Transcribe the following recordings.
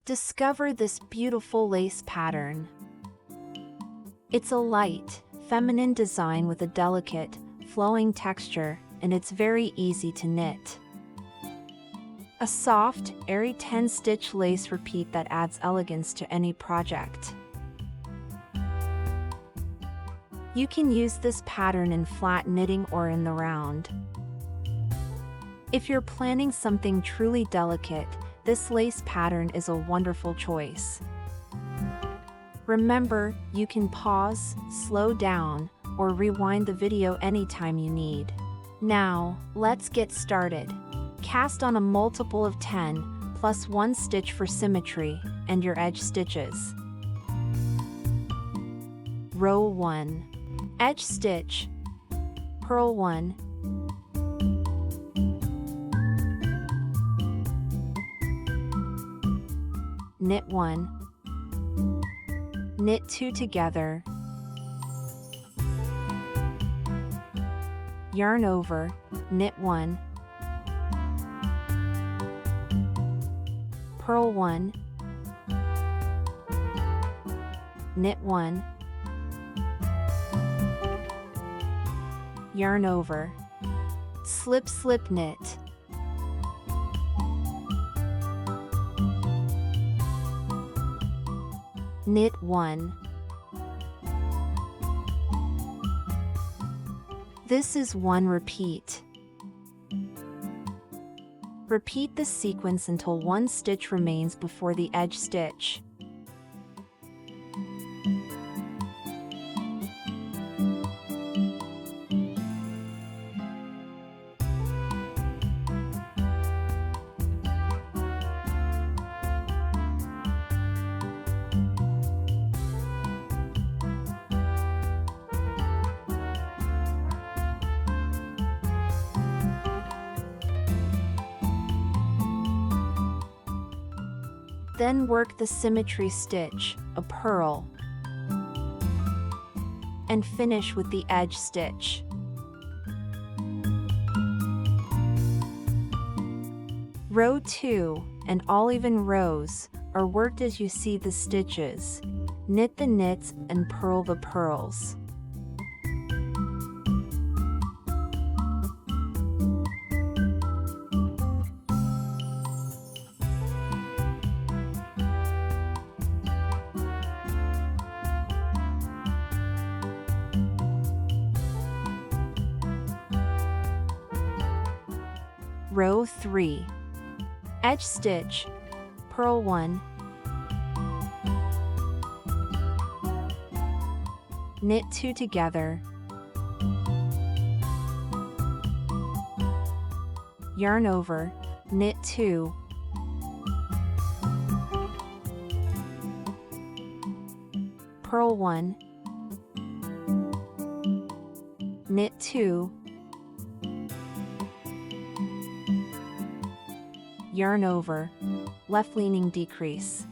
Discover this beautiful lace pattern. It's a light, feminine design with a delicate, flowing texture, and it's very easy to knit. A soft, airy 10-stitch lace repeat that adds elegance to any project. You can use this pattern in flat knitting or in the round. If you're planning something truly delicate, this lace pattern is a wonderful choice. Remember, you can pause, slow down, or rewind the video anytime you need. Now, let's get started. Cast on a multiple of 10, plus 1 stitch for symmetry, and your edge stitches. Row 1. Edge stitch. Purl 1. Knit 1. Knit 2 together. Yarn over, knit 1. Purl 1. Knit 1. Yarn over. Slip slip knit. Knit 1. This is 1 repeat. Repeat this sequence until 1 stitch remains before the edge stitch. Then work the symmetry stitch, a purl, and finish with the edge stitch. Row 2 and all even rows are worked as you see the stitches. Knit the knits and purl the purls. Row 3. Edge stitch, purl 1. Knit 2 together. Yarn over, knit 2. Purl 1. Knit 2. Yarn over, left-leaning decrease.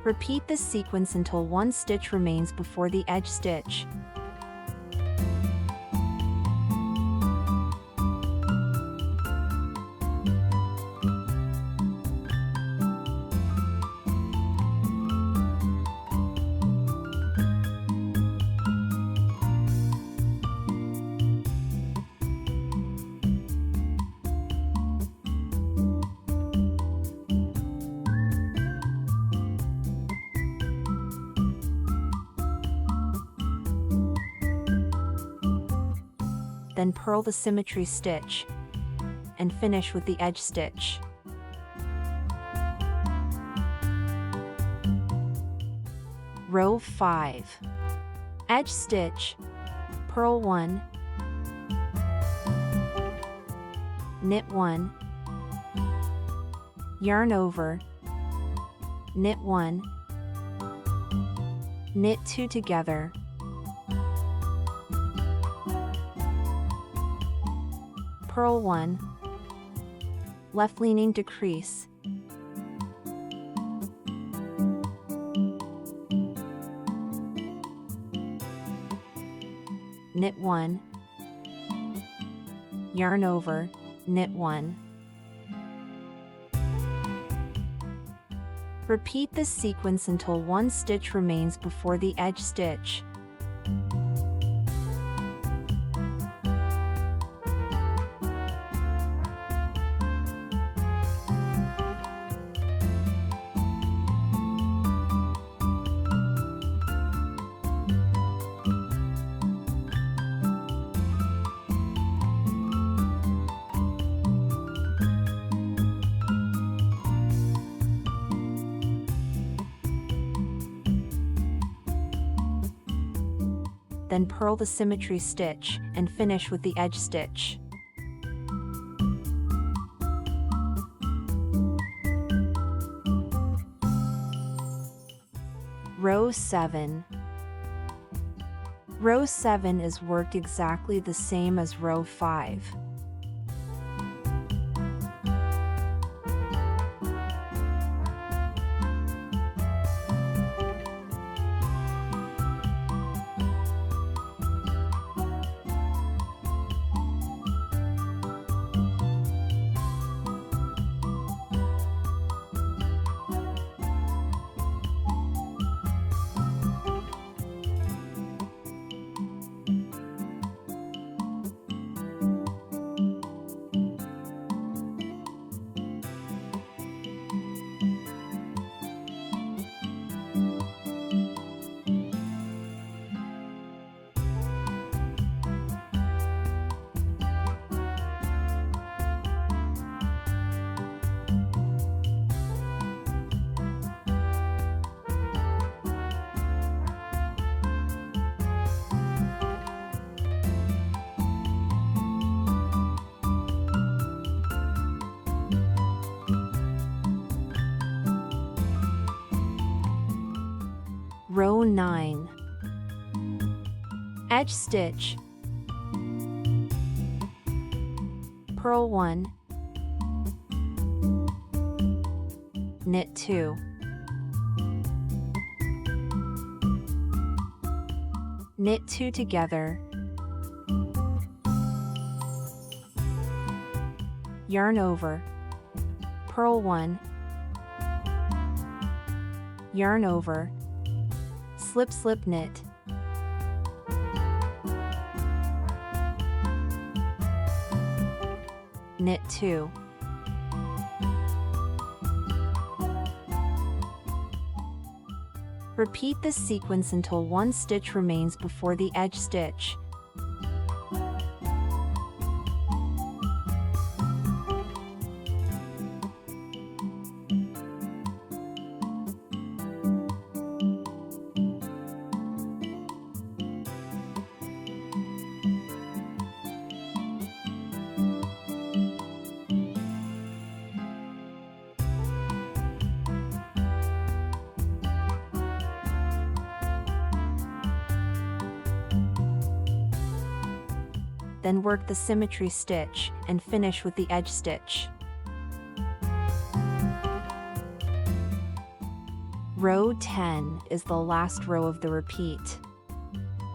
Repeat this sequence until 1 stitch remains before the edge stitch. Then purl the symmetry stitch, and finish with the edge stitch. Row 5. Edge stitch, purl 1, knit 1, yarn over, knit 1, knit 2 together, purl 1, left-leaning decrease, knit 1, yarn over, knit 1. Repeat this sequence until one stitch remains before the edge stitch. Then purl the symmetry stitch and finish with the edge stitch. Row 7. Row 7 is worked exactly the same as row 5. Row 9. Edge stitch, purl 1, knit 2, knit 2 together, yarn over, purl 1, yarn over, slip slip knit, knit 2, repeat this sequence until one stitch remains before the edge stitch. Then work the symmetry stitch and finish with the edge stitch. Row 10 is the last row of the repeat.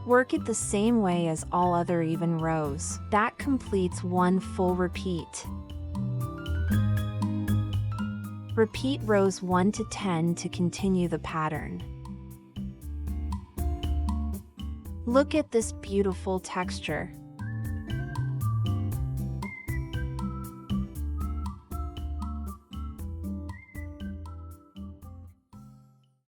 Work it the same way as all other even rows. That completes one full repeat. Repeat rows 1 to 10 to continue the pattern. Look at this beautiful texture.